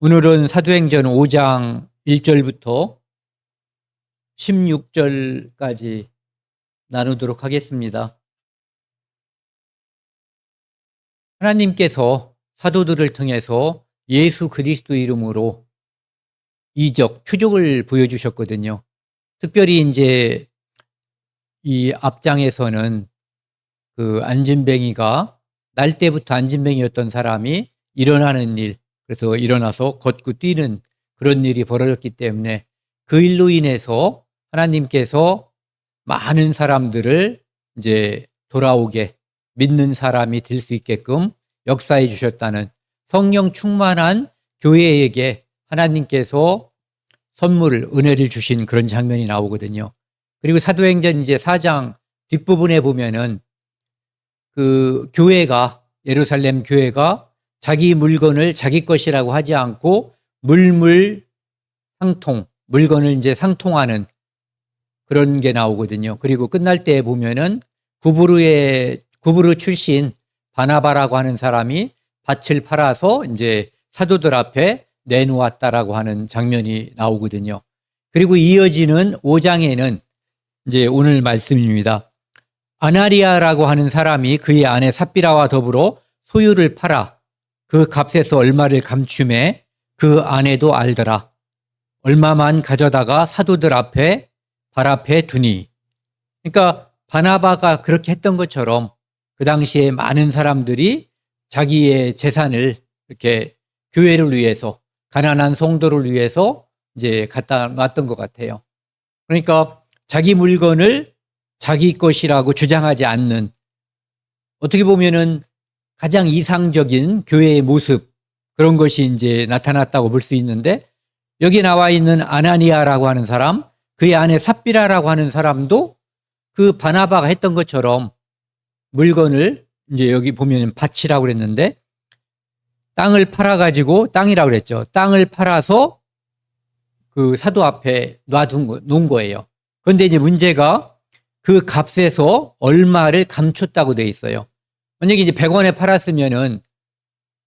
오늘은 사도행전 5장 1절부터 16절까지 나누도록 하겠습니다. 하나님께서 사도들을 통해서 예수 그리스도 이름으로 이적, 표적을 보여주셨거든요. 특별히 이제 이 앞장에서는 그 안진뱅이가 날 때부터 안진뱅이였던 사람이 일어나는 일, 그래서 일어나서 걷고 뛰는 그런 일이 벌어졌기 때문에 그 일로 인해서 하나님께서 많은 사람들을 이제 돌아오게 믿는 사람이 될 수 있게끔 역사해 주셨다는, 성령 충만한 교회에게 하나님께서 선물을, 은혜를 주신 그런 장면이 나오거든요. 그리고 사도행전 이제 4장 뒷부분에 보면은 그 교회가, 예루살렘 교회가 자기 물건을 자기 것이라고 하지 않고 상통, 물건을 이제 상통하는 그런 게 나오거든요. 그리고 끝날 때 보면은 구브루 출신 바나바라고 하는 사람이 밭을 팔아서 이제 사도들 앞에 내놓았다라고 하는 장면이 나오거든요. 그리고 이어지는 5장에는 이제 오늘 말씀입니다. 아나리아라고 하는 사람이 그의 아내 삽비라와 더불어 소유를 팔아 그 값에서 얼마를 감춤해 그 아내도 알더라. 얼마만 가져다가 사도들 앞에 발 앞에 두니. 그러니까 바나바가 그렇게 했던 것처럼 그 당시에 많은 사람들이 자기의 재산을 이렇게 교회를 위해서, 가난한 성도를 위해서 이제 갖다 놨던 것 같아요. 그러니까 자기 물건을 자기 것이라고 주장하지 않는, 어떻게 보면은 가장 이상적인 교회의 모습, 그런 것이 이제 나타났다고 볼 수 있는데, 여기 나와 있는 아나니아라고 하는 사람, 그의 아내 삽비라라고 하는 사람도 그 바나바가 했던 것처럼 물건을, 이제 여기 보면 밭이라고 그랬는데 땅을 팔아가지고, 땅이라고 그랬죠. 땅을 팔아서 그 사도 앞에 놓은 거예요. 그런데 이제 문제가 그 값에서 얼마를 감췄다고 돼 있어요. 만약에 이제 100원에 팔았으면은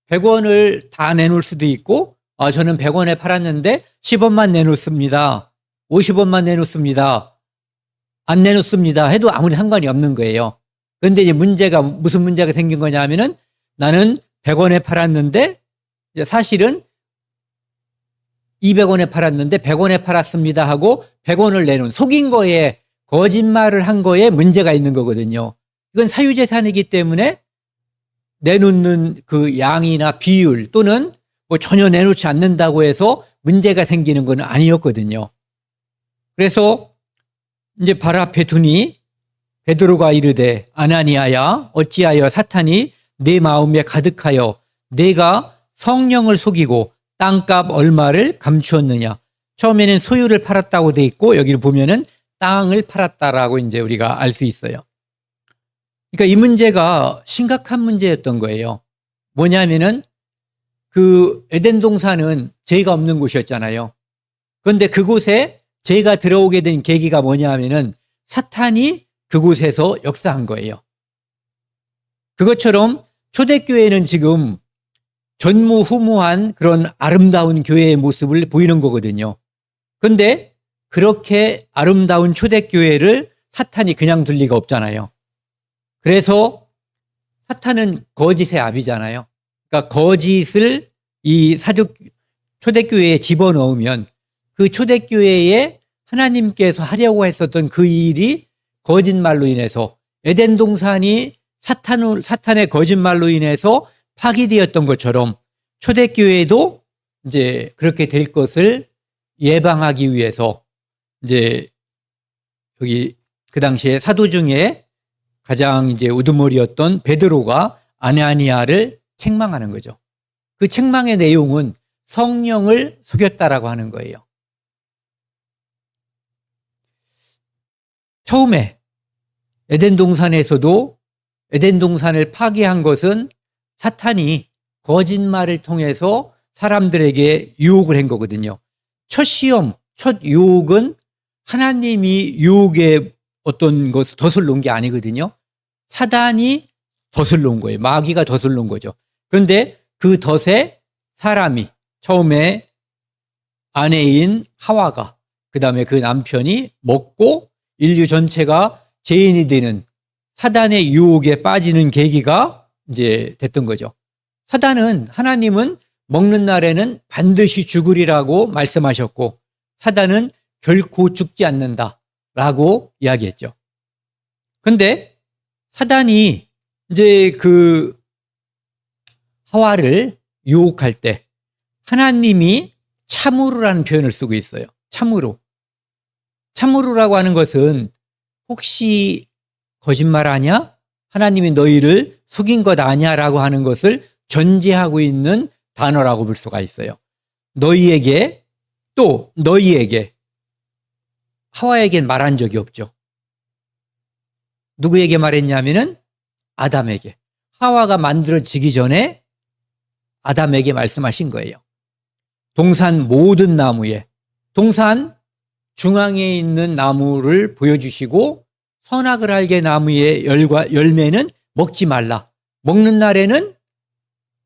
100원을 다 내놓을 수도 있고, 저는 100원에 팔았는데 10원만 내놓습니다. 50원만 내놓습니다. 안 내놓습니다. 해도 아무리 상관이 없는 거예요. 그런데 이제 무슨 문제가 생긴 거냐면은 나는 100원에 팔았는데 사실은 200원에 팔았는데 100원에 팔았습니다 하고 100원을 내놓은, 속인 거에, 거짓말을 한 거에 문제가 있는 거거든요. 이건 사유재산이기 때문에 내놓는 그 양이나 비율 또는 뭐 전혀 내놓지 않는다고 해서 문제가 생기는 건 아니었거든요. 그래서 이제 발 앞에 두니 베드로가 이르되 아나니아야 어찌하여 사탄이 내 마음에 가득하여 내가 성령을 속이고 땅값 얼마를 감추었느냐. 처음에는 소유를 팔았다고 돼 있고 여기를 보면은 땅을 팔았다라고 이제 우리가 알 수 있어요. 그러니까 이 문제가 심각한 문제였던 거예요. 뭐냐면은 그 에덴 동산은 죄가 없는 곳이었잖아요. 그런데 그곳에 죄가 들어오게 된 계기가 뭐냐면은 사탄이 그곳에서 역사한 거예요. 그것처럼 초대교회는 지금 전무후무한 그런 아름다운 교회의 모습을 보이는 거거든요. 그런데 그렇게 아름다운 초대교회를 사탄이 그냥 둘 리가 없잖아요. 그래서 사탄은 거짓의 아비잖아요. 그러니까 거짓을 이 초대교회에 집어넣으면 그 초대교회에 하나님께서 하려고 했었던 그 일이 거짓말로 인해서, 에덴 동산이 사탄의 거짓말로 인해서 파기되었던 것처럼 초대교회도 이제 그렇게 될 것을 예방하기 위해서 이제 여기 그 당시에 사도 중에 가장 이제 우두머리였던 베드로가 아나니아를 책망하는 거죠. 그 책망의 내용은 성령을 속였다라고 하는 거예요. 처음에 에덴 동산에서도 에덴 동산을 파괴한 것은 사탄이 거짓말을 통해서 사람들에게 유혹을 한 거거든요. 첫 시험, 첫 유혹은 하나님이 유혹에 어떤 것을 덫을 놓은 게 아니거든요. 사단이 덫을 놓은 거예요. 마귀가 덫을 놓은 거죠. 그런데 그 덫에 사람이, 처음에 아내인 하와가, 그 다음에 그 남편이 먹고 인류 전체가 죄인이 되는 사단의 유혹에 빠지는 계기가 이제 됐던 거죠. 하나님은 먹는 날에는 반드시 죽으리라고 말씀하셨고, 사단은 결코 죽지 않는다라고 이야기했죠. 근데 사단이 이제 그 하와를 유혹할 때 하나님이 참으로라는 표현을 쓰고 있어요. 참으로. 참으로라고 하는 것은 혹시 거짓말하냐? 하나님이 너희를 속인 것 아니야라고 하는 것을 전제하고 있는 단어라고 볼 수가 있어요. 너희에게, 또 너희에게, 하와에겐 말한 적이 없죠. 누구에게 말했냐면은 아담에게. 하와가 만들어지기 전에 아담에게 말씀하신 거예요. 동산 모든 나무에, 동산 중앙에 있는 나무를 보여주시고, 선악을 알게 나무의 열매는 먹지 말라. 먹는 날에는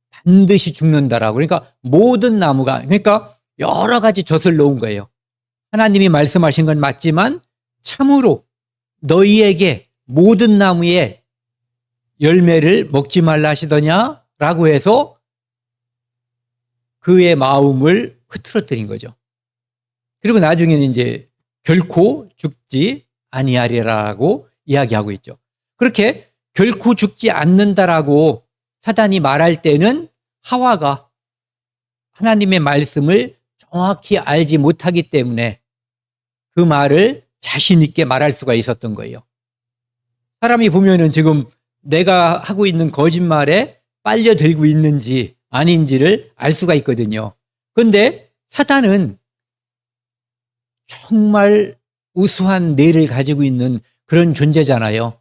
반드시 죽는다라고. 그러니까 모든 나무가, 그러니까 여러 가지 젖을 놓은 거예요. 하나님이 말씀하신 건 맞지만 참으로 너희에게 모든 나무의 열매를 먹지 말라 하시더냐라고 해서 그의 마음을 흐트러뜨린 거죠. 그리고 나중에는 이제 결코 죽지 아니하리라고 이야기하고 있죠. 그렇게 결코 죽지 않는다라고 사단이 말할 때는 하와가 하나님의 말씀을 정확히 알지 못하기 때문에 그 말을 자신 있게 말할 수가 있었던 거예요. 사람이 보면은 지금 내가 하고 있는 거짓말에 빨려들고 있는지 아닌지를 알 수가 있거든요. 그런데 사단은 정말 우수한 뇌를 가지고 있는 그런 존재잖아요.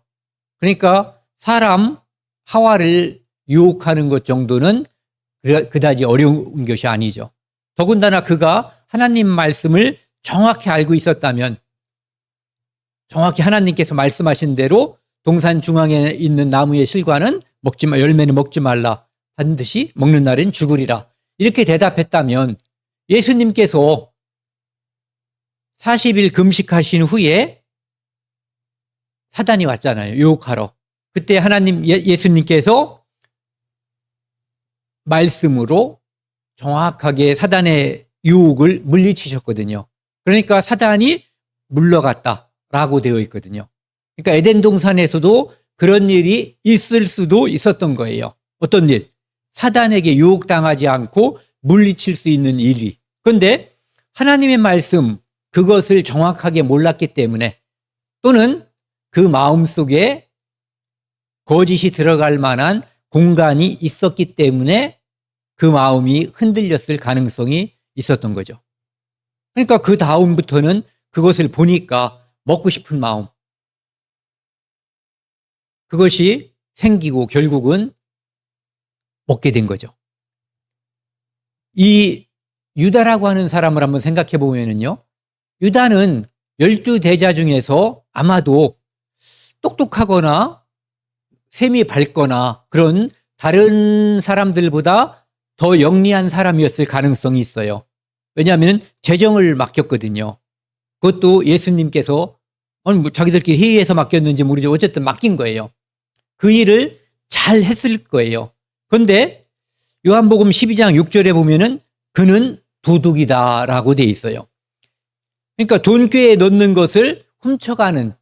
그러니까 사람 하와를 유혹하는 것 정도는 그다지 어려운 것이 아니죠. 더군다나 그가 하나님 말씀을 정확히 알고 있었다면, 정확히 하나님께서 말씀하신 대로 동산 중앙에 있는 나무의 실과는 먹지 마, 열매는 먹지 말라. 반드시 먹는 날엔 죽으리라. 이렇게 대답했다면 예수님께서 40일 금식하신 후에 사단이 왔잖아요. 유혹하러. 그때 예수님께서 말씀으로 정확하게 사단의 유혹을 물리치셨거든요. 그러니까 사단이 물러갔다라고 되어 있거든요. 그러니까 에덴 동산에서도 그런 일이 있을 수도 있었던 거예요. 어떤 일? 사단에게 유혹당하지 않고 물리칠 수 있는 일이. 그런데 하나님의 말씀, 그것을 정확하게 몰랐기 때문에, 또는 그 마음속에 거짓이 들어갈 만한 공간이 있었기 때문에 그 마음이 흔들렸을 가능성이 있었던 거죠. 그러니까 그 다음부터는 그것을 보니까 먹고 싶은 마음, 그것이 생기고 결국은 먹게 된 거죠. 이 유다라고 하는 사람을 한번 생각해 보면은요, 유다는 12대자 중에서 아마도 똑똑하거나 셈이 밝거나 그런 다른 사람들보다 더 영리한 사람이었을 가능성이 있어요. 왜냐하면 재정을 맡겼거든요. 그것도 예수님께서 자기들끼리 회의해서 맡겼는지 모르죠. 어쨌든 맡긴 거예요. 그 일을 잘 했을 거예요. 그런데 요한복음 12장 6절에 보면은 그는 도둑이다라고 돼 있어요. 그러니까 돈꾀에 넣는 것을 훔쳐가는,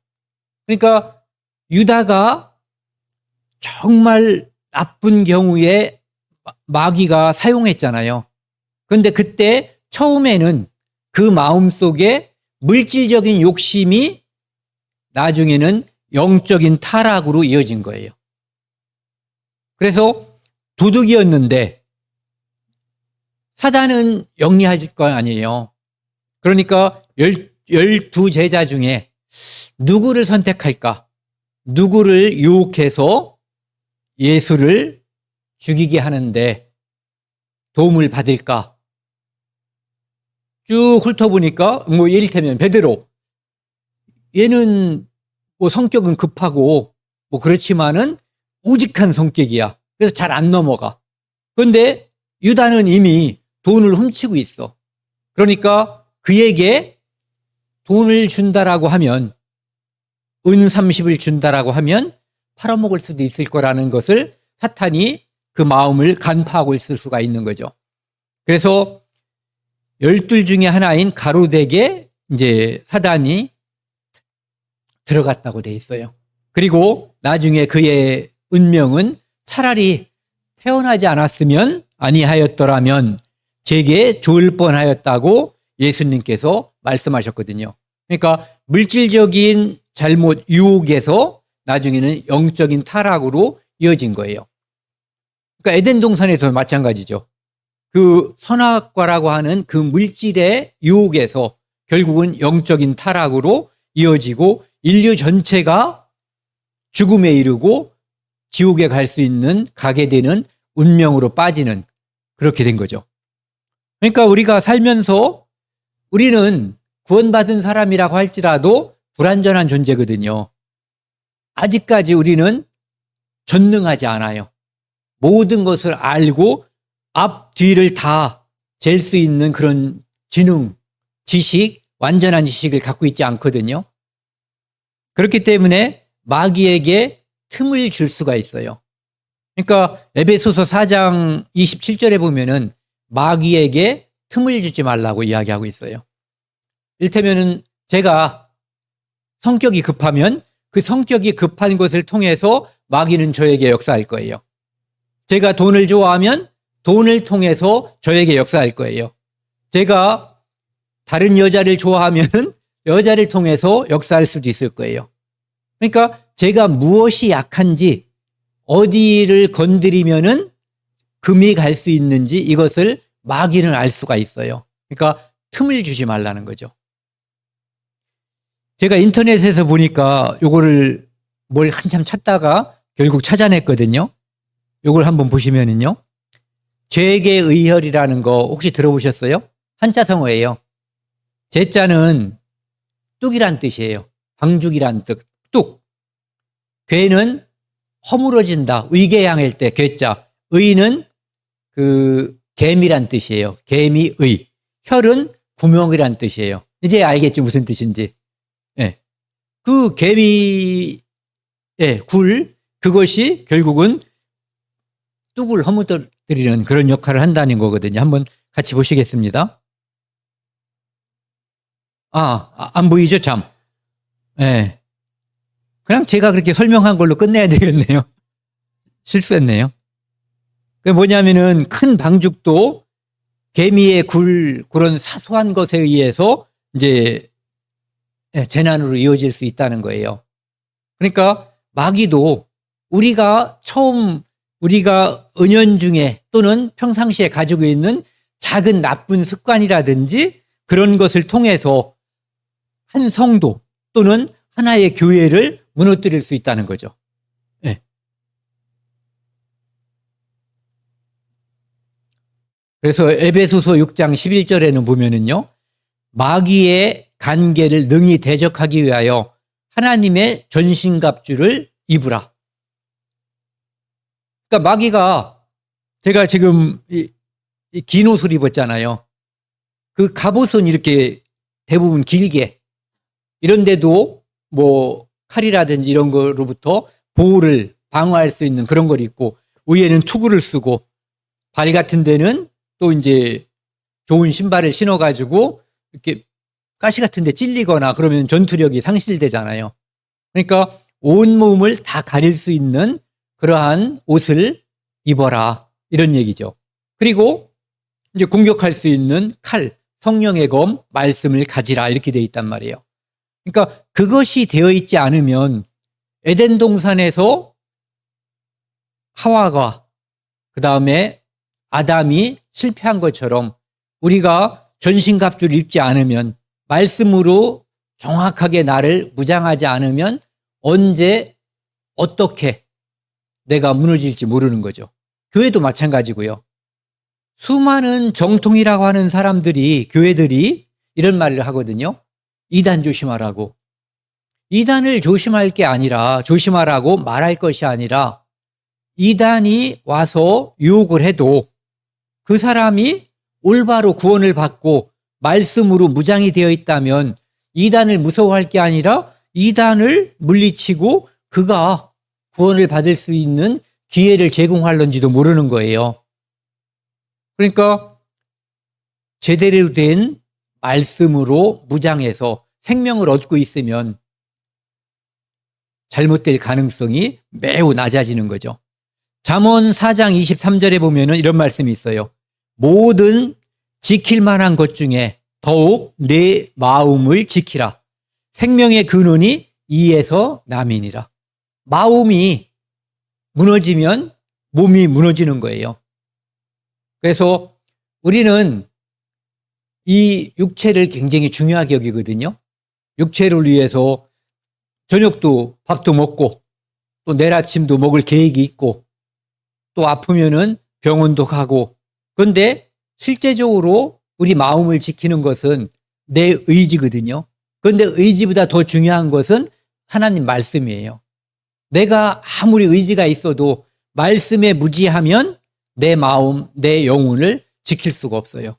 그러니까 유다가 정말 나쁜 경우에 마귀가 사용했잖아요. 그런데 그때 처음에는 그 마음속에 물질적인 욕심이 나중에는 영적인 타락으로 이어진 거예요. 그래서 도둑이었는데 사단은 영리할 거 아니에요. 그러니까 12제자 중에 누구를 선택할까? 누구를 유혹해서 예수를 죽이게 하는데 도움을 받을까? 쭉 훑어보니까 이를테면 베드로, 얘는 성격은 급하고 그렇지만은 우직한 성격이야. 그래서 잘 안 넘어가. 그런데 유다는 이미 돈을 훔치고 있어. 그러니까 그에게 돈을 준다라고 하면, 은 30을 준다라고 하면 팔아먹을 수도 있을 거라는 것을 사탄이 그 마음을 간파하고 있을 수가 있는 거죠. 그래서 12 중에 하나인 가로덱에 이제 사단이 들어갔다고 돼 있어요. 그리고 나중에 그의 운명은 차라리 태어나지 않았으면 아니하였더라면 제게 좋을 뻔하였다고 예수님께서 말씀하셨거든요. 그러니까 물질적인 잘못, 유혹에서 나중에는 영적인 타락으로 이어진 거예요. 그러니까 에덴 동산에도 마찬가지죠. 그 선악과라고 하는 그 물질의 유혹에서 결국은 영적인 타락으로 이어지고 인류 전체가 죽음에 이르고 지옥에 갈 수 있는, 가게 되는 운명으로 빠지는, 그렇게 된 거죠. 그러니까 우리가 살면서 우리는 구원받은 사람이라고 할지라도 불완전한 존재거든요. 아직까지 우리는 전능하지 않아요. 모든 것을 알고 앞, 뒤를 다 잴 수 있는 그런 지능, 지식, 완전한 지식을 갖고 있지 않거든요. 그렇기 때문에 마귀에게 틈을 줄 수가 있어요. 그러니까 에베소서 4장 27절에 보면은 마귀에게 틈을 주지 말라고 이야기하고 있어요. 이를테면은 제가 성격이 급하면 그 성격이 급한 것을 통해서 마귀는 저에게 역사할 거예요. 제가 돈을 좋아하면 돈을 통해서 저에게 역사할 거예요. 제가 다른 여자를 좋아하면 여자를 통해서 역사할 수도 있을 거예요. 그러니까 제가 무엇이 약한지, 어디를 건드리면은 금이 갈 수 있는지 이것을 마귀는 알 수가 있어요. 그러니까 틈을 주지 말라는 거죠. 제가 인터넷에서 보니까 요거를 뭘 한참 찾다가 결국 찾아냈거든요. 요걸 한번 보시면은요. 죄계의혈이라는 거 혹시 들어보셨어요? 한자성어예요. 제자는 뚝이란 뜻이에요. 방죽이란 뜻, 뚝. 괴는 허물어진다, 의개양일 때 괴자. 의는 그 개미란 뜻이에요. 개미의. 혈은 구멍이란 뜻이에요. 이제 알겠죠, 무슨 뜻인지. 예. 그 개미의 굴, 그것이 결국은 뚝을 허물어뜨리는 그런 역할을 한다는 거거든요. 한번 같이 보시겠습니다. 안 보이죠, 참. 예. 그냥 제가 그렇게 설명한 걸로 끝내야 되겠네요. 실수했네요. 그게 뭐냐면은 큰 방죽도 개미의 굴, 그런 사소한 것에 의해서 이제 재난으로 이어질 수 있다는 거예요. 그러니까 마귀도 우리가 은연중에 또는 평상시에 가지고 있는 작은 나쁜 습관이라든지 그런 것을 통해서 한 성도 또는 하나의 교회를 무너뜨릴 수 있다는 거죠. 네. 그래서 에베소서 6장 11절에는 보면은요, 마귀의 간계를 능히 대적하기 위하여 하나님의 전신갑주를 입으라. 그러니까 마귀가, 제가 지금 긴 옷을 입었잖아요. 그 갑옷은 이렇게 대부분 길게, 이런데도 뭐 칼이라든지 이런 거로부터 보호를 방어할 수 있는 그런 걸 입고, 위에는 투구를 쓰고, 발 같은 데는 또 이제 좋은 신발을 신어가지고 이렇게 가시 같은 데 찔리거나 그러면 전투력이 상실되잖아요. 그러니까 온몸을 다 가릴 수 있는 그러한 옷을 입어라, 이런 얘기죠. 그리고 이제 공격할 수 있는 칼, 성령의 검, 말씀을 가지라, 이렇게 돼 있단 말이에요. 그러니까 그것이 되어 있지 않으면 에덴 동산에서 하와가, 그 다음에 아담이 실패한 것처럼 우리가 전신갑주를 입지 않으면, 말씀으로 정확하게 나를 무장하지 않으면 언제 어떻게 내가 무너질지 모르는 거죠. 교회도 마찬가지고요. 수많은 정통이라고 하는 사람들이, 교회들이 이런 말을 하거든요. 이단 조심하라고. 이단을 조심할 게 아니라, 조심하라고 말할 것이 아니라, 이단이 와서 유혹을 해도 그 사람이 올바로 구원을 받고 말씀으로 무장이 되어 있다면 이단을 무서워할 게 아니라 이단을 물리치고 그가 구원을 받을 수 있는 기회를 제공할런지도 모르는 거예요. 그러니까 제대로 된 말씀으로 무장해서 생명을 얻고 있으면 잘못될 가능성이 매우 낮아지는 거죠. 잠언 4장 23절에 보면은 이런 말씀이 있어요. 모든 지킬 만한 것 중에 더욱 내 마음을 지키라. 생명의 근원이 이에서 남이니라. 마음이 무너지면 몸이 무너지는 거예요. 그래서 우리는 이 육체를 굉장히 중요하게 여기거든요. 육체를 위해서 저녁도 밥도 먹고 또 내일 아침도 먹을 계획이 있고 또 아프면은 병원도 가고. 그런데 실제적으로 우리 마음을 지키는 것은 내 의지거든요. 그런데 의지보다 더 중요한 것은 하나님 말씀이에요. 내가 아무리 의지가 있어도 말씀에 무지하면 내 마음, 내 영혼을 지킬 수가 없어요.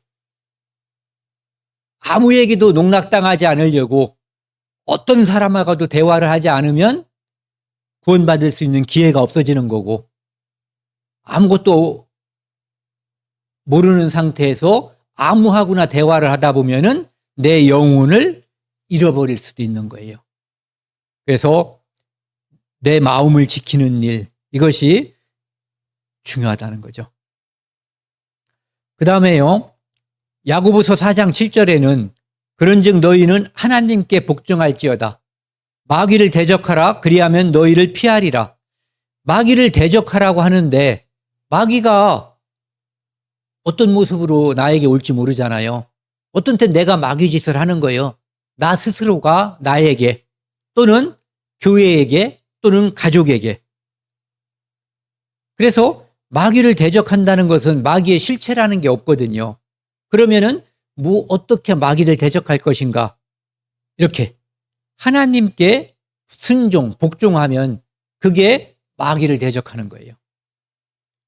아무에게도 농락당하지 않으려고 어떤 사람하고도 대화를 하지 않으면 구원받을 수 있는 기회가 없어지는 거고, 아무것도 모르는 상태에서 아무하고나 대화를 하다 보면은 내 영혼을 잃어버릴 수도 있는 거예요. 그래서 내 마음을 지키는 일, 이것이 중요하다는 거죠. 그 다음에요, 야고보서 4장 7절에는 그런즉 너희는 하나님께 복종할지어다. 마귀를 대적하라. 그리하면 너희를 피하리라. 마귀를 대적하라고 하는데 마귀가 어떤 모습으로 나에게 올지 모르잖아요. 어떤 때 내가 마귀 짓을 하는 거예요. 나 스스로가 나에게 또는 교회에게 또는 가족에게. 그래서 마귀를 대적한다는 것은 마귀의 실체라는 게 없거든요. 그러면은 어떻게 마귀를 대적할 것인가? 이렇게 하나님께 순종, 복종하면 그게 마귀를 대적하는 거예요.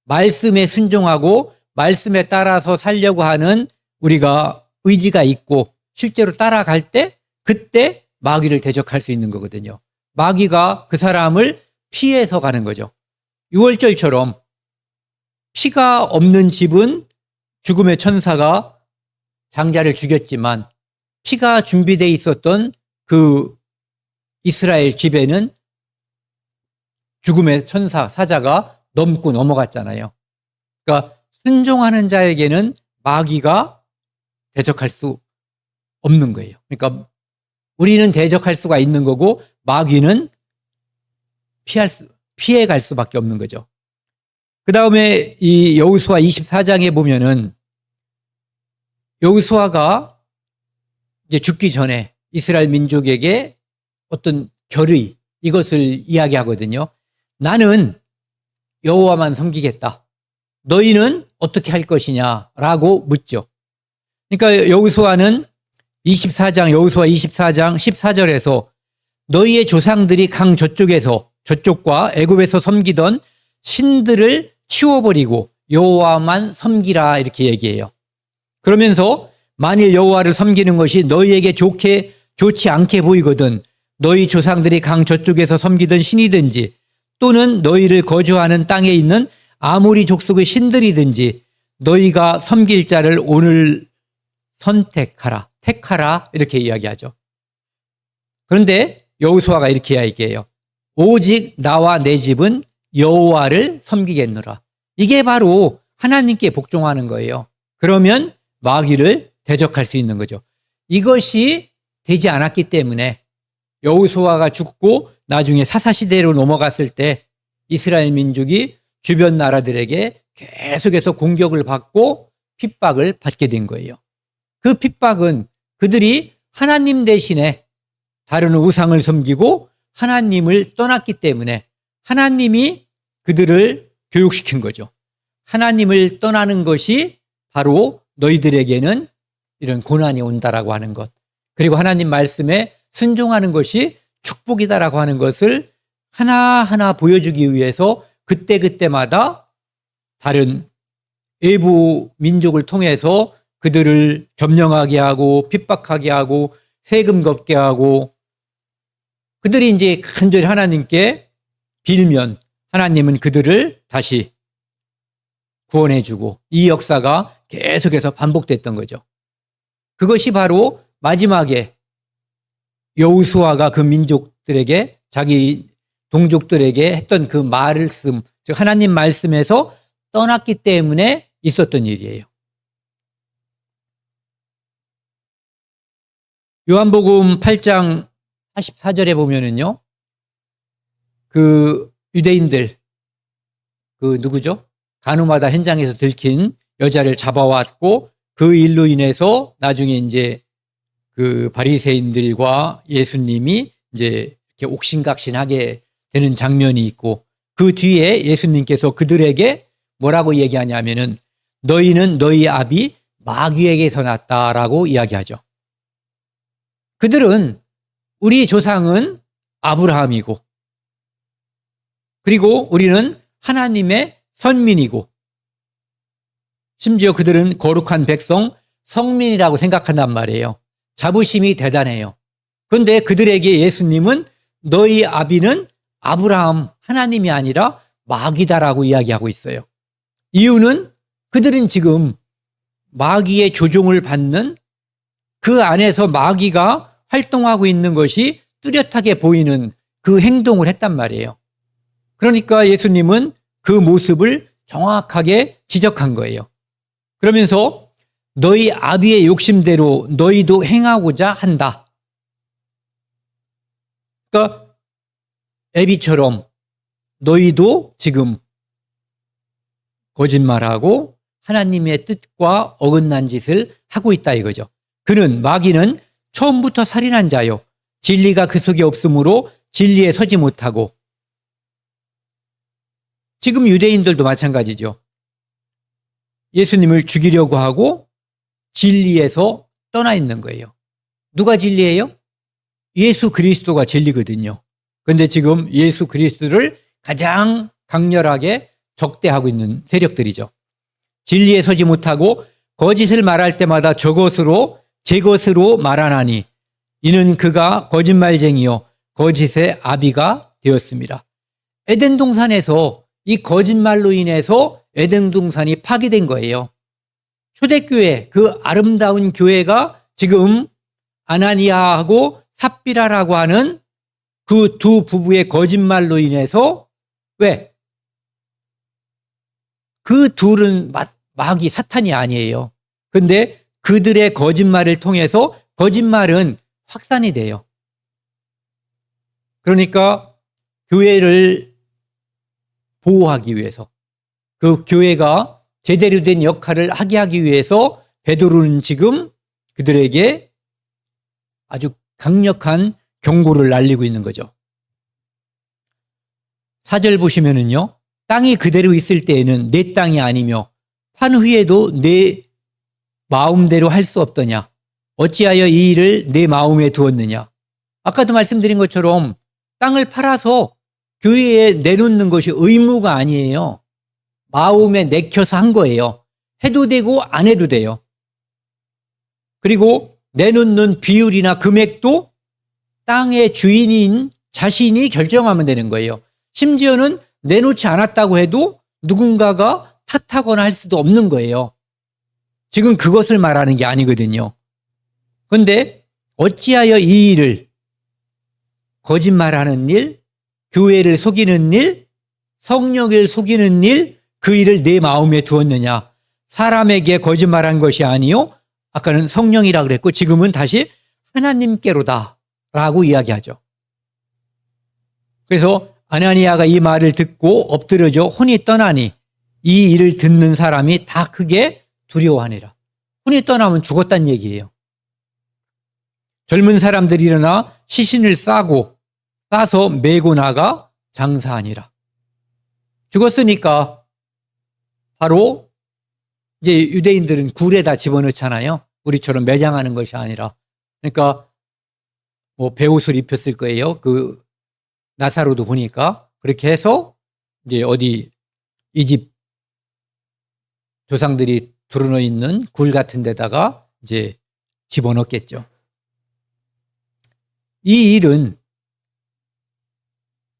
말씀에 순종하고 말씀에 따라서 살려고 하는 우리가 의지가 있고 실제로 따라갈 때 그때 마귀를 대적할 수 있는 거거든요. 마귀가 그 사람을 피해서 가는 거죠. 6월절처럼 피가 없는 집은 죽음의 천사가 장자를 죽였지만 피가 준비되어 있었던 그 이스라엘 집에는 죽음의 천사, 사자가 넘고 넘어갔잖아요. 그러니까 순종하는 자에게는 마귀가 대적할 수 없는 거예요. 그러니까 우리는 대적할 수가 있는 거고 마귀는 피해갈 수밖에 없는 거죠. 그 다음에 이 여호수아 24장에 보면은 여호수아가 이제 죽기 전에 이스라엘 민족에게 어떤 결의, 이것을 이야기하거든요. 나는 여호와만 섬기겠다. 너희는 어떻게 할 것이냐라고 묻죠. 그러니까 여호수아는 여호수아 24장 14절에서 너희의 조상들이 강 저쪽과 애굽에서 섬기던 신들을 치워버리고 여호와만 섬기라 이렇게 얘기해요. 그러면서 만일 여호와를 섬기는 것이 너희에게 좋지 않게 보이거든 너희 조상들이 강 저쪽에서 섬기던 신이든지 또는 너희를 거주하는 땅에 있는 아무리 족속의 신들이든지 너희가 섬길 자를 오늘 택하라 이렇게 이야기하죠. 그런데 여호수아가 이렇게 이야기해요. 오직 나와 내 집은 여호와를 섬기겠노라. 이게 바로 하나님께 복종하는 거예요. 그러면 마귀를 대적할 수 있는 거죠. 이것이 되지 않았기 때문에 여호수아가 죽고 나중에 사사시대로 넘어갔을 때 이스라엘 민족이 주변 나라들에게 계속해서 공격을 받고 핍박을 받게 된 거예요. 그 핍박은 그들이 하나님 대신에 다른 우상을 섬기고 하나님을 떠났기 때문에 하나님이 그들을 교육시킨 거죠. 하나님을 떠나는 것이 바로 너희들에게는 이런 고난이 온다라고 하는 것, 그리고 하나님 말씀에 순종하는 것이 축복이다라고 하는 것을 하나하나 보여주기 위해서 그때그때마다 다른 외부 민족을 통해서 그들을 점령하게 하고 핍박하게 하고 세금 걷게 하고 그들이 이제 간절히 하나님께 빌면 하나님은 그들을 다시 구원해주고 이 역사가 계속해서 반복됐던 거죠. 그것이 바로 마지막에 여호수아가 그 민족들에게 자기 동족들에게 했던 그 말씀, 즉 하나님 말씀에서 떠났기 때문에 있었던 일이에요. 요한복음 8장 44절에 보면은요, 그 유대인들, 그 누구죠? 가누마다 현장에서 들킨 여자를 잡아왔고 그 일로 인해서 나중에 이제 그 바리새인들과 예수님이 이제 이렇게 옥신각신하게 되는 장면이 있고 그 뒤에 예수님께서 그들에게 뭐라고 얘기하냐면은 너희는 너희 아비 마귀에게서 났다라고 이야기하죠. 그들은 우리 조상은 아브라함이고 그리고 우리는 하나님의 선민이고 심지어 그들은 거룩한 백성 성민이라고 생각한단 말이에요. 자부심이 대단해요. 그런데 그들에게 예수님은 너희 아비는 아브라함 하나님이 아니라 마귀다라고 이야기하고 있어요. 이유는 그들은 지금 마귀의 조종을 받는 그 안에서 마귀가 활동하고 있는 것이 뚜렷하게 보이는 그 행동을 했단 말이에요. 그러니까 예수님은 그 모습을 정확하게 지적한 거예요. 그러면서 너희 아비의 욕심대로 너희도 행하고자 한다. 그러니까 애비처럼 너희도 지금 거짓말하고 하나님의 뜻과 어긋난 짓을 하고 있다 이거죠. 그는 마귀는 처음부터 살인한 자요. 진리가 그 속에 없으므로 진리에 서지 못하고 지금 유대인들도 마찬가지죠. 예수님을 죽이려고 하고 진리에서 떠나 있는 거예요. 누가 진리예요? 예수 그리스도가 진리거든요. 그런데 지금 예수 그리스도를 가장 강렬하게 적대하고 있는 세력들이죠. 진리에 서지 못하고 거짓을 말할 때마다 저것으로 제 것으로 말하나니 이는 그가 거짓말쟁이요 거짓의 아비가 되었습니다. 에덴 동산에서 이 거짓말로 인해서 에덴 동산이 파괴된 거예요. 초대교회, 그 아름다운 교회가 지금 아나니아하고 삽비라라고 하는 그 두 부부의 거짓말로 인해서 왜? 그 둘은 마귀 사탄이 아니에요. 그런데 그들의 거짓말을 통해서 거짓말은 확산이 돼요. 그러니까 교회를 보호하기 위해서 그 교회가 제대로 된 역할을 하게 하기 위해서 베드로는 지금 그들에게 아주 강력한 경고를 날리고 있는 거죠. 4절 보시면은요. 땅이 그대로 있을 때에는 내 땅이 아니며 판 후에도 내 마음대로 할 수 없더냐. 어찌하여 이 일을 내 마음에 두었느냐. 아까도 말씀드린 것처럼 땅을 팔아서 교회에 내놓는 것이 의무가 아니에요. 마음에 내켜서 한 거예요. 해도 되고 안 해도 돼요. 그리고 내놓는 비율이나 금액도 땅의 주인인 자신이 결정하면 되는 거예요. 심지어는 내놓지 않았다고 해도 누군가가 탓하거나 할 수도 없는 거예요. 지금 그것을 말하는 게 아니거든요. 그런데 어찌하여 이 일을 거짓말하는 일, 교회를 속이는 일, 성령을 속이는 일, 그 일을 내 마음에 두었느냐. 사람에게 거짓말한 것이 아니요. 아까는 성령이라 그랬고 지금은 다시 하나님께로다 라고 이야기하죠. 그래서 아나니아가 이 말을 듣고 엎드려져 혼이 떠나니 이 일을 듣는 사람이 다 크게 두려워하니라. 혼이 떠나면 죽었다는 얘기예요. 젊은 사람들이 일어나 시신을 싸서 메고 나가 장사하니라. 죽었으니까 바로 이제 유대인들은 굴에다 집어넣잖아요. 우리처럼 매장하는 것이 아니라. 그러니까 뭐 배옷을 입혔을 거예요. 그 나사로도 보니까 그렇게 해서 이제 어디 이 집 조상들이 드러져 있는 굴 같은 데다가 이제 집어넣겠죠. 이 일은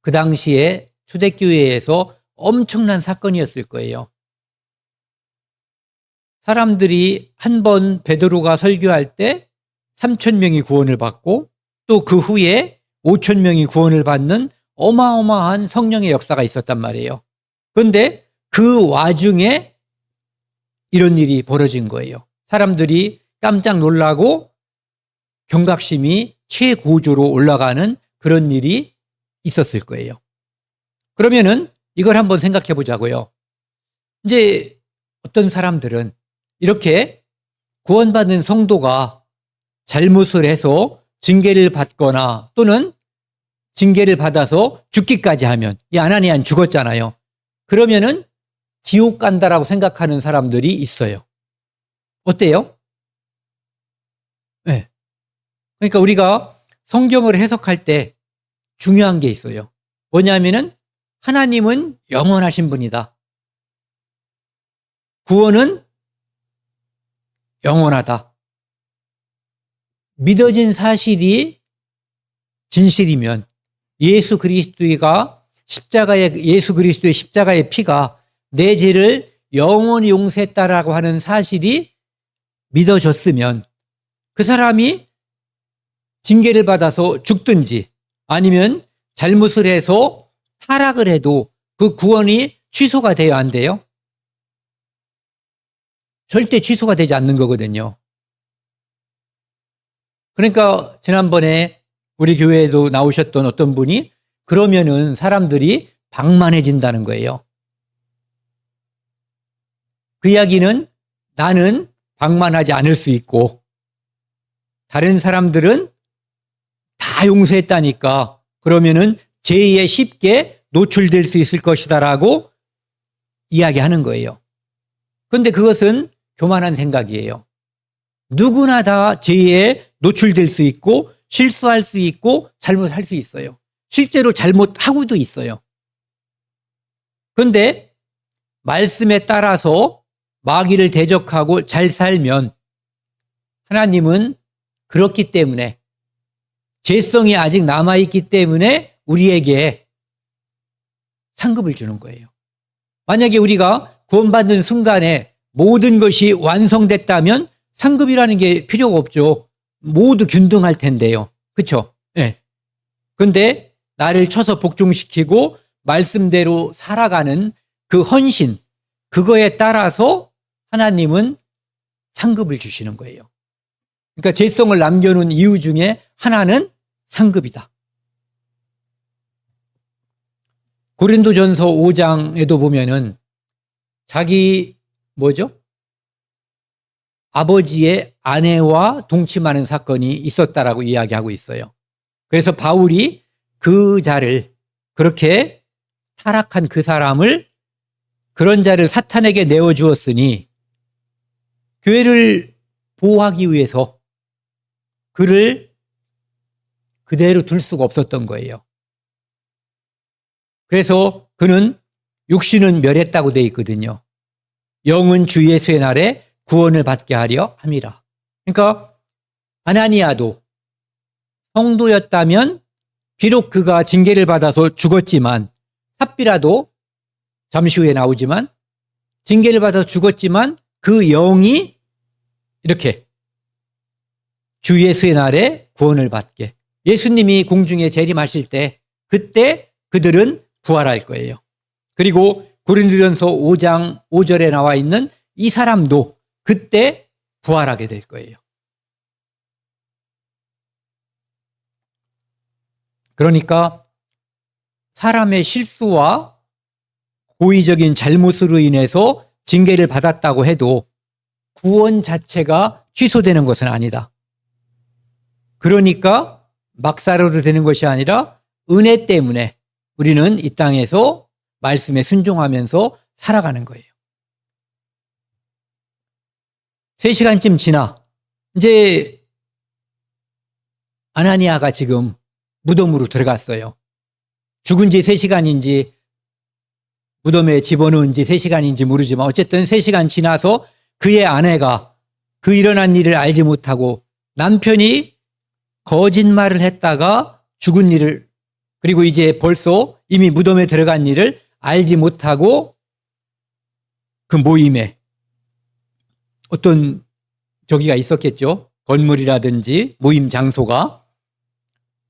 그 당시에 초대교회에서 엄청난 사건이었을 거예요. 사람들이 한 번 베드로가 설교할 때 3,000명이 구원을 받고 또 그 후에 5,000명이 구원을 받는 어마어마한 성령의 역사가 있었단 말이에요. 그런데 그 와중에 이런 일이 벌어진 거예요. 사람들이 깜짝 놀라고 경각심이 최고조로 올라가는 그런 일이 있었을 거예요. 그러면은 이걸 한번 생각해 보자고요. 이제 어떤 사람들은 이렇게 구원받은 성도가 잘못을 해서 징계를 받거나 또는 징계를 받아서 죽기까지 하면, 이 아나니아는 죽었잖아요. 그러면은 지옥 간다라고 생각하는 사람들이 있어요. 어때요? 네. 그러니까 우리가 성경을 해석할 때 중요한 게 있어요. 뭐냐면은 하나님은 영원하신 분이다. 구원은 영원하다. 믿어진 사실이 진실이면 예수 그리스도의 십자가의 피가 내 죄를 영원히 용서했다라고 하는 사실이 믿어졌으면 그 사람이 징계를 받아서 죽든지 아니면 잘못을 해서 타락을 해도 그 구원이 취소가 돼야 안 돼요? 절대 취소가 되지 않는 거거든요. 그러니까 지난번에 우리 교회에도 나오셨던 어떤 분이 그러면은 사람들이 방만해진다는 거예요. 그 이야기는 나는 방만하지 않을 수 있고 다른 사람들은 다 용서했다니까 그러면은 죄에 쉽게 노출될 수 있을 것이다라고 이야기하는 거예요. 그런데 그것은 교만한 생각이에요. 누구나 다 죄에 노출될 수 있고 실수할 수 있고 잘못할 수 있어요. 실제로 잘못하고도 있어요. 그런데 말씀에 따라서 마귀를 대적하고 잘 살면 하나님은 그렇기 때문에 죄성이 아직 남아있기 때문에 우리에게 상급을 주는 거예요. 만약에 우리가 구원받는 순간에 모든 것이 완성됐다면 상급이라는 게 필요가 없죠. 모두 균등할 텐데요. 그렇죠? 네. 그런데 나를 쳐서 복종시키고 말씀대로 살아가는 그 헌신, 그거에 따라서 하나님은 상급을 주시는 거예요. 그러니까 죄성을 남겨놓은 이유 중에 하나는 상급이다. 고린도전서 5장에도 보면은 자기 아버지의 아내와 동침하는 사건이 있었다라고 이야기하고 있어요. 그래서 바울이 그 자를, 그렇게 타락한 그 사람을, 그런 자를 사탄에게 내어주었으니 교회를 보호하기 위해서 그를 그대로 둘 수가 없었던 거예요. 그래서 그는 육신은 멸했다고 되어 있거든요. 영은 주 예수의 날에 구원을 받게 하려 함이라. 그러니까 아나니아도 성도였다면 비록 그가 징계를 받아서 죽었지만, 삽비라도 잠시 후에 나오지만 징계를 받아서 죽었지만 그 영이 이렇게 주 예수의 날에 구원을 받게, 예수님이 공중에 재림하실 때 그때 그들은 부활할 거예요. 그리고 고린도전서 5장 5절에 나와 있는 이 사람도 그때 부활하게 될 거예요. 그러니까 사람의 실수와 고의적인 잘못으로 인해서 징계를 받았다고 해도 구원 자체가 취소되는 것은 아니다. 그러니까 막사로도 되는 것이 아니라 은혜 때문에 우리는 이 땅에서 말씀에 순종하면서 살아가는 거예요. 3시간쯤 지나 이제 아나니아가 지금 무덤으로 들어갔어요. 죽은 지 3시간인지 무덤에 집어넣은 지 3시간인지 모르지만 어쨌든 3시간 지나서 그의 아내가 그 일어난 일을 알지 못하고 남편이 거짓말을 했다가 죽은 일을, 그리고 이제 벌써 이미 무덤에 들어간 일을 알지 못하고 그 모임에 어떤 저기가 있었겠죠. 건물이라든지 모임 장소가.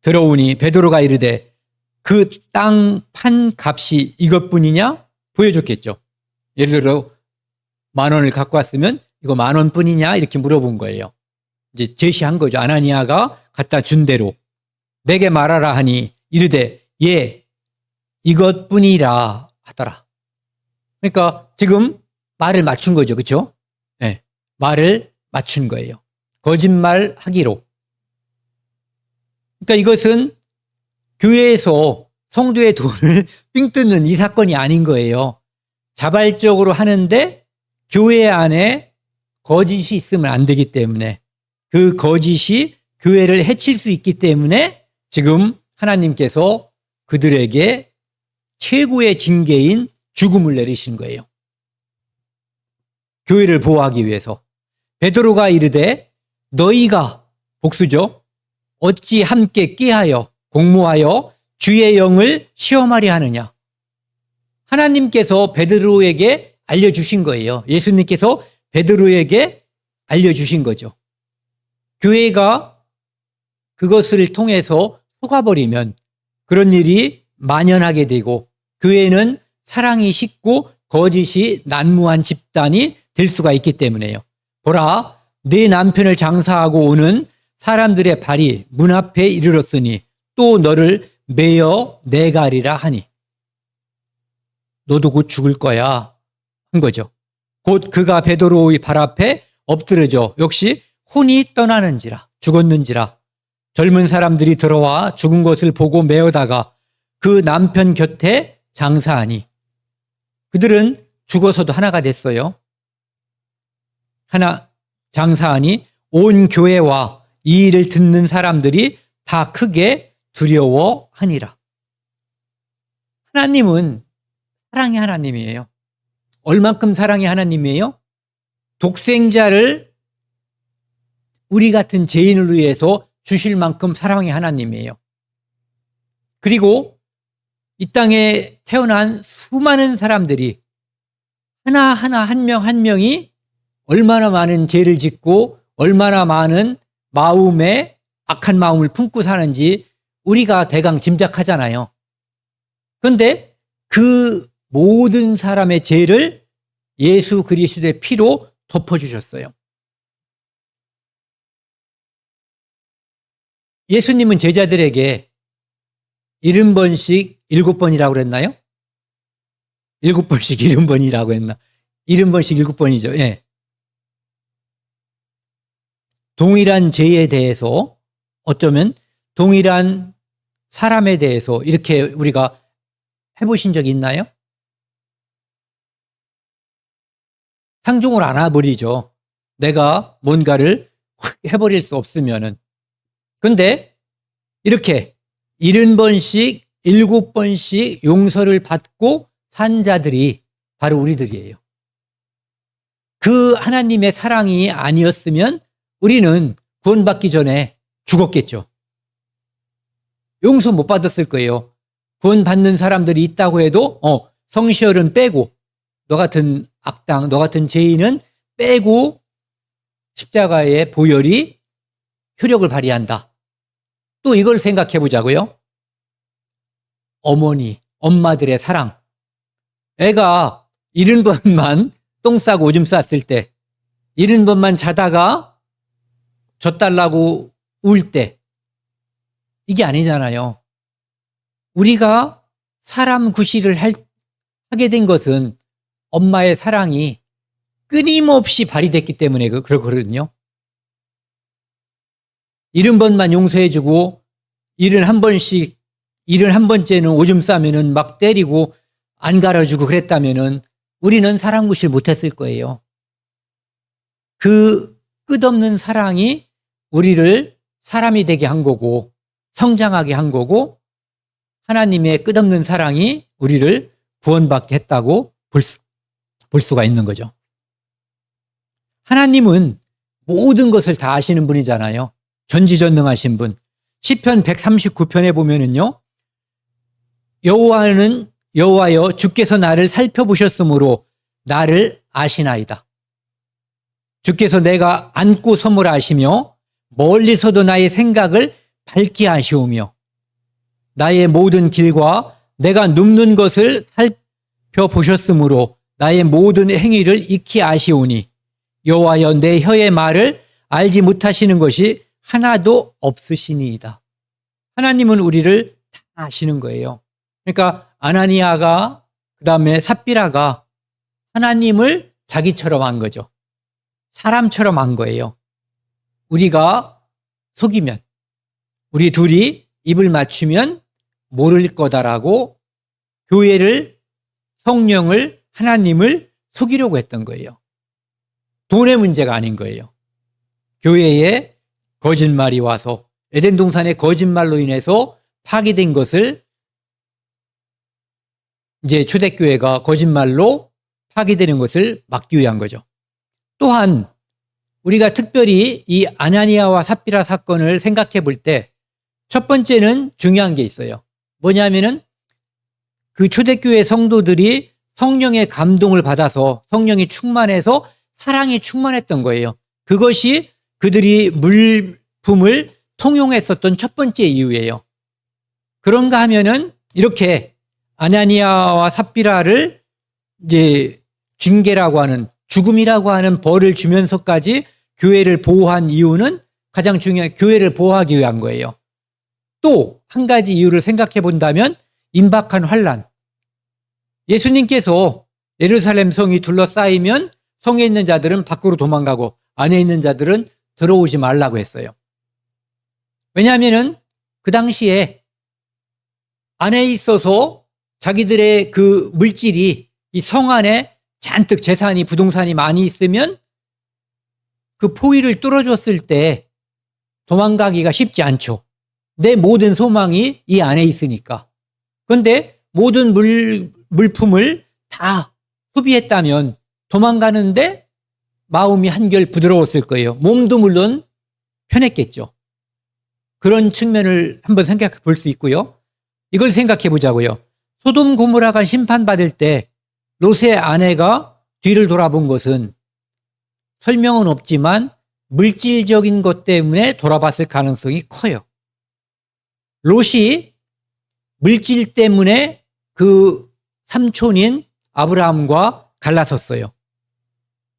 들어오니 베드로가 이르되 그 땅 판 값이 이것뿐이냐? 보여줬겠죠. 예를 들어 10,000원을 갖고 왔으면 이거 10,000원뿐이냐? 이렇게 물어본 거예요. 이제 제시한 거죠. 아나니아가 갖다 준 대로. 내게 말하라 하니 이르되 예 이것뿐이라 하더라. 그러니까 지금 말을 맞춘 거죠. 그렇죠? 네, 말을 맞춘 거예요. 거짓말 하기로. 그러니까 이것은 교회에서 성도의 돈을 삥 뜯는 이 사건이 아닌 거예요. 자발적으로 하는데 교회 안에 거짓이 있으면 안 되기 때문에, 그 거짓이 교회를 해칠 수 있기 때문에 지금 하나님께서 그들에게 최고의 징계인 죽음을 내리신 거예요. 교회를 보호하기 위해서. 베드로가 이르되 너희가, 복수죠, 어찌 함께 꾀하여 공모하여 주의 영을 시험하려 하느냐. 하나님께서 베드로에게 알려주신 거예요. 예수님께서 베드로에게 알려주신 거죠. 교회가 그것을 통해서 속아버리면 그런 일이 만연하게 되고 교회는 사랑이 식고 거짓이 난무한 집단이 될 수가 있기 때문에요. 보라, 네 남편을 장사하고 오는 사람들의 발이 문 앞에 이르렀으니 또 너를 매어 내가리라 하니. 너도 곧 죽을 거야 한 거죠. 곧 그가 베드로의 발 앞에 엎드러져 역시 혼이 떠나는지라, 죽었는지라. 젊은 사람들이 들어와 죽은 것을 보고 메어다가 그 남편 곁에 장사하니. 그들은 죽어서도 하나가 됐어요. 하나 장사하니 온 교회와 이 일을 듣는 사람들이 다 크게 두려워하니라. 하나님은 사랑의 하나님이에요. 얼만큼 사랑의 하나님이에요? 독생자를 우리 같은 죄인을 위해서 주실 만큼 사랑의 하나님이에요. 그리고 이 땅에 태어난 수많은 사람들이 하나하나 한 명 한 명이 얼마나 많은 죄를 짓고 얼마나 많은 마음에 악한 마음을 품고 사는지 우리가 대강 짐작하잖아요. 그런데 그 모든 사람의 죄를 예수 그리스도의 피로 덮어주셨어요. 예수님은 제자들에게 70번씩 7번이라고 그랬나요? 7번씩 70번이라고 했나? 70번씩 7번이죠. 예. 동일한 죄에 대해서, 어쩌면 동일한 사람에 대해서 이렇게 우리가 해보신 적이 있나요? 상종을 안 해버리죠. 내가 뭔가를 확 해버릴 수 없으면은. 근데 이렇게 70번씩 7번씩 용서를 받고 산 자들이 바로 우리들이에요. 그 하나님의 사랑이 아니었으면 우리는 구원받기 전에 죽었겠죠. 용서 못 받았을 거예요. 구원받는 사람들이 있다고 해도 성시열은 빼고, 너 같은 악당, 너 같은 죄인은 빼고 십자가의 보혈이 효력을 발휘한다. 또 이걸 생각해 보자고요. 어머니, 엄마들의 사랑. 애가 70번만 똥 싸고 오줌 쌌을 때, 70번만 자다가 젖달라고 울 때, 이게 아니잖아요. 우리가 사람 구실을 하게 된 것은 엄마의 사랑이 끊임없이 발휘됐기 때문에 그렇거든요. 70번만 용서해주고 71번씩 71번째는 오줌 싸면은 막 때리고 안 갈아주고 그랬다면은 우리는 사랑 구실 못했을 거예요. 그 끝없는 사랑이 우리를 사람이 되게 한 거고 성장하게 한 거고 하나님의 끝없는 사랑이 우리를 구원받게 했다고 볼 수가 있는 거죠. 하나님은 모든 것을 다 아시는 분이잖아요. 전지전능하신 분. 시편 139편에 보면은요. 여호와여 주께서 나를 살펴보셨으므로 나를 아시나이다. 주께서 내가 앉고 서물 아시며 멀리서도 나의 생각을 밝게 아시오며 나의 모든 길과 내가 눕는 것을 살펴보셨으므로 나의 모든 행위를 익히 아시오니 여호와여 내 혀의 말을 알지 못하시는 것이 하나도 없으시니이다. 하나님은 우리를 다 아시는 거예요. 그러니까 아나니아가 그다음에 삽비라가 하나님을 자기처럼 한 거죠. 사람처럼 한 거예요. 우리가 속이면, 우리 둘이 입을 맞추면 모를 거다라고 교회를, 성령을, 하나님을 속이려고 했던 거예요. 돈의 문제가 아닌 거예요. 교회에 거짓말이 와서 에덴 동산의 거짓말로 인해서 파괴된 것을 이제 초대교회가 거짓말로 파괴되는 것을 막기 위한 거죠. 또한 우리가 특별히 이 아나니아와 삽비라 사건을 생각해 볼 때 첫 번째는 중요한 게 있어요. 뭐냐면은 그 초대교회 성도들이 성령의 감동을 받아서 성령이 충만해서 사랑이 충만했던 거예요. 그것이 그들이 물품을 통용했었던 첫 번째 이유예요. 그런가 하면은 이렇게 아나니아와 삽비라를 이제 징계라고 하는, 죽음이라고 하는 벌을 주면서까지 교회를 보호한 이유는 가장 중요한, 교회를 보호하기 위한 거예요. 또 한 가지 이유를 생각해 본다면 임박한 환란. 예수님께서 예루살렘 성이 둘러싸이면 성에 있는 자들은 밖으로 도망가고 안에 있는 자들은 들어오지 말라고 했어요. 왜냐하면은 그 당시에 안에 있어서 자기들의 그 물질이 이 성 안에 잔뜩 재산이, 부동산이 많이 있으면 그 포위를 뚫어줬을 때 도망가기가 쉽지 않죠. 내 모든 소망이 이 안에 있으니까. 그런데 모든 물품을 다 소비했다면 도망가는데 마음이 한결 부드러웠을 거예요. 몸도 물론 편했겠죠. 그런 측면을 한번 생각해 볼 수 있고요. 이걸 생각해 보자고요. 소돔 고모라가 심판받을 때 롯의 아내가 뒤를 돌아본 것은 설명은 없지만 물질적인 것 때문에 돌아봤을 가능성이 커요. 롯이 물질 때문에 그 삼촌인 아브라함과 갈라섰어요.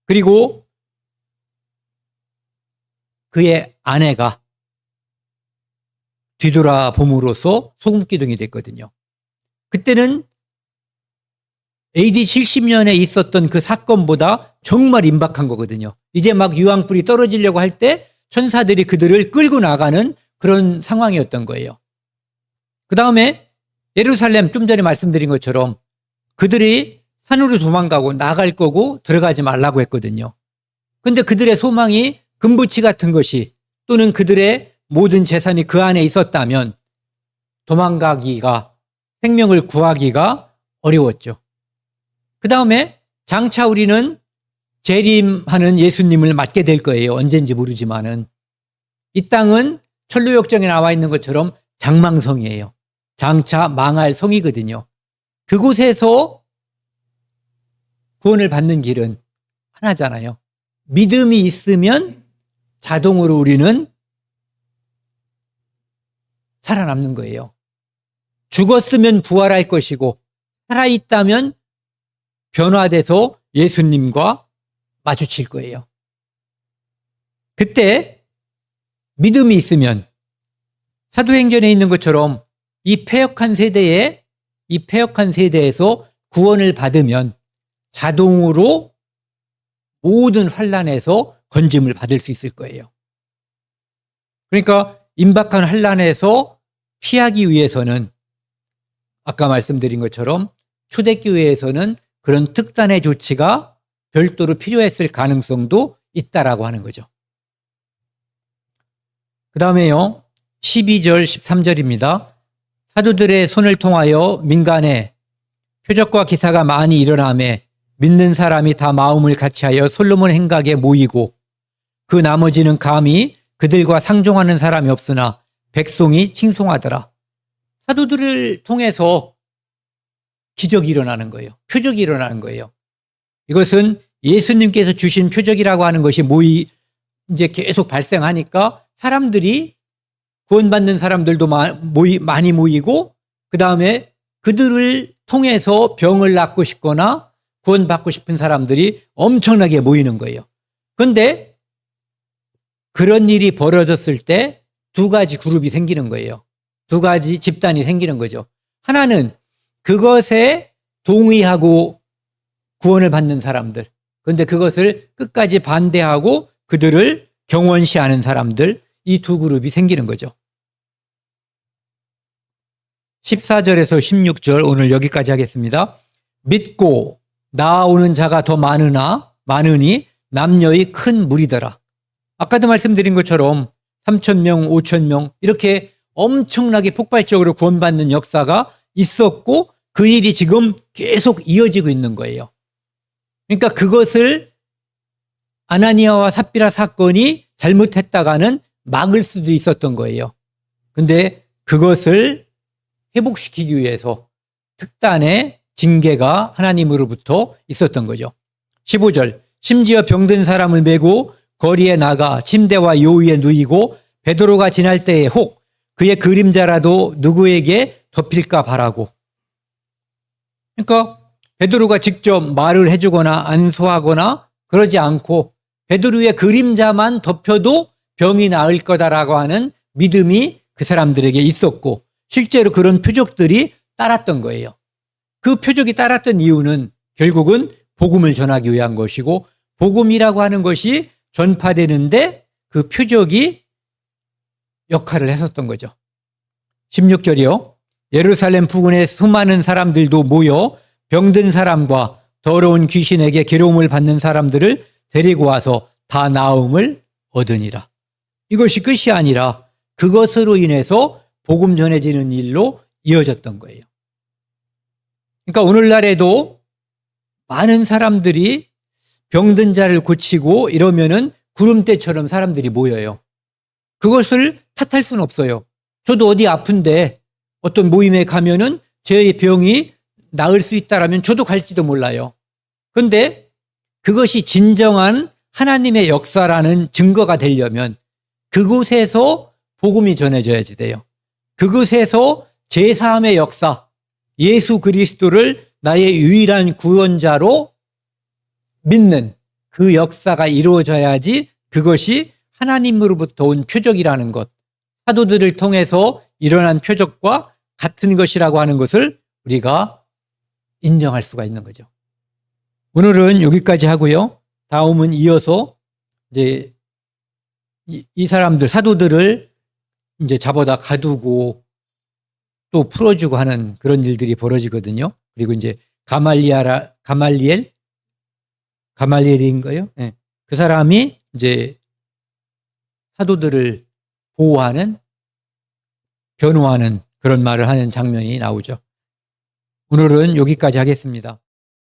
그리고 그의 아내가 뒤돌아봄으로써 소금기둥이 됐거든요. 그때는 AD 70년에 있었던 그 사건보다 정말 임박한 거거든요. 이제 막 유황불이 떨어지려고 할 때 천사들이 그들을 끌고 나가는 그런 상황이었던 거예요. 그 다음에 예루살렘, 좀 전에 말씀드린 것처럼 그들이 산으로 도망가고 나갈 거고 들어가지 말라고 했거든요. 그런데 그들의 소망이 금부치 같은 것이, 또는 그들의 모든 재산이 그 안에 있었다면 도망가기가, 생명을 구하기가 어려웠죠. 그 다음에 장차 우리는 재림하는 예수님을 맞게 될 거예요. 언젠지 모르지만은. 이 땅은 철로역정에 나와 있는 것처럼 장망성이에요. 장차 망할 성이거든요. 그곳에서 구원을 받는 길은 하나잖아요. 믿음이 있으면 자동으로 우리는 살아남는 거예요. 죽었으면 부활할 것이고 살아있다면 변화돼서 예수님과 마주칠 거예요. 그때 믿음이 있으면 사도행전에 있는 것처럼 이 패역한 세대에서 구원을 받으면 자동으로 모든 환난에서 건짐을 받을 수 있을 거예요. 그러니까 임박한 환난에서 피하기 위해서는 아까 말씀드린 것처럼 초대교회에서는 그런 특단의 조치가 별도로 필요했을 가능성도 있다라고 하는 거죠. 그 다음에요, 12절, 13절입니다. 사도들의 손을 통하여 민간에 표적과 기사가 많이 일어나매 믿는 사람이 다 마음을 같이하여 솔로몬 행각에 모이고 그 나머지는 감히 그들과 상종하는 사람이 없으나 백성이 칭송하더라. 사도들을 통해서 기적이 일어나는 거예요. 표적이 일어나는 거예요. 이것은 예수님께서 주신 표적이라고 하는 것이 이제 계속 발생하니까 사람들이 구원받는 사람들도 많이 모이고 그 다음에 그들을 통해서 병을 낫고 싶거나 구원받고 싶은 사람들이 엄청나게 모이는 거예요. 그런데 그런 일이 벌어졌을 때 두 가지 그룹이 생기는 거예요. 두 가지 집단이 생기는 거죠. 하나는 그것에 동의하고 구원을 받는 사람들. 그런데 그것을 끝까지 반대하고 그들을 경원시하는 사람들, 이 두 그룹이 생기는 거죠. 14절에서 16절 오늘 여기까지 하겠습니다. 믿고 나아오는 자가 더 많으니 남녀의 큰 무리더라. 아까도 말씀드린 것처럼 3,000명, 5,000명 이렇게 엄청나게 폭발적으로 구원받는 역사가 있었고 그 일이 지금 계속 이어지고 있는 거예요. 그러니까 그것을 아나니아와 삽비라 사건이 잘못했다가는 막을 수도 있었던 거예요. 그런데 그것을 회복시키기 위해서 특단의 징계가 하나님으로부터 있었던 거죠. 15절 심지어 병든 사람을 메고 거리에 나가 침대와 요위에 누이고 베드로가 지날 때에 혹 그의 그림자라도 누구에게 덮일까 바라고. 그러니까 베드로가 직접 말을 해주거나 안수하거나 그러지 않고 베드로의 그림자만 덮여도 병이 나을 거다라고 하는 믿음이 그 사람들에게 있었고 실제로 그런 표적들이 따랐던 거예요. 그 표적이 따랐던 이유는 결국은 복음을 전하기 위한 것이고 복음이라고 하는 것이 전파되는데 그 표적이 역할을 했었던 거죠. 16절이요. 예루살렘 부근에 수많은 사람들도 모여 병든 사람과 더러운 귀신에게 괴로움을 받는 사람들을 데리고 와서 다 나음을 얻으니라. 이것이 끝이 아니라 그것으로 인해서 복음 전해지는 일로 이어졌던 거예요. 그러니까 오늘날에도 많은 사람들이 병든 자를 고치고 이러면은 구름대처럼 사람들이 모여요. 그것을 탓할 수는 없어요. 저도 어디 아픈데 어떤 모임에 가면은 제 병이 나을 수 있다라면 저도 갈지도 몰라요. 그런데 그것이 진정한 하나님의 역사라는 증거가 되려면 그곳에서 복음이 전해져야지 돼요. 그곳에서 제사함의 역사, 예수 그리스도를 나의 유일한 구원자로 믿는 그 역사가 이루어져야지 그것이 하나님으로부터 온 표적이라는 것, 사도들을 통해서 일어난 표적과 같은 것이라고 하는 것을 우리가 인정할 수가 있는 거죠. 오늘은 여기까지 하고요. 다음은 이어서 이제 이 사람들, 사도들을 이제 잡아다 가두고 또 풀어주고 하는 그런 일들이 벌어지거든요. 그리고 이제 가말리엘인가요? 네. 그 사람이 이제 사도들을 보호하는, 변호하는 그런 말을 하는 장면이 나오죠. 오늘은 여기까지 하겠습니다.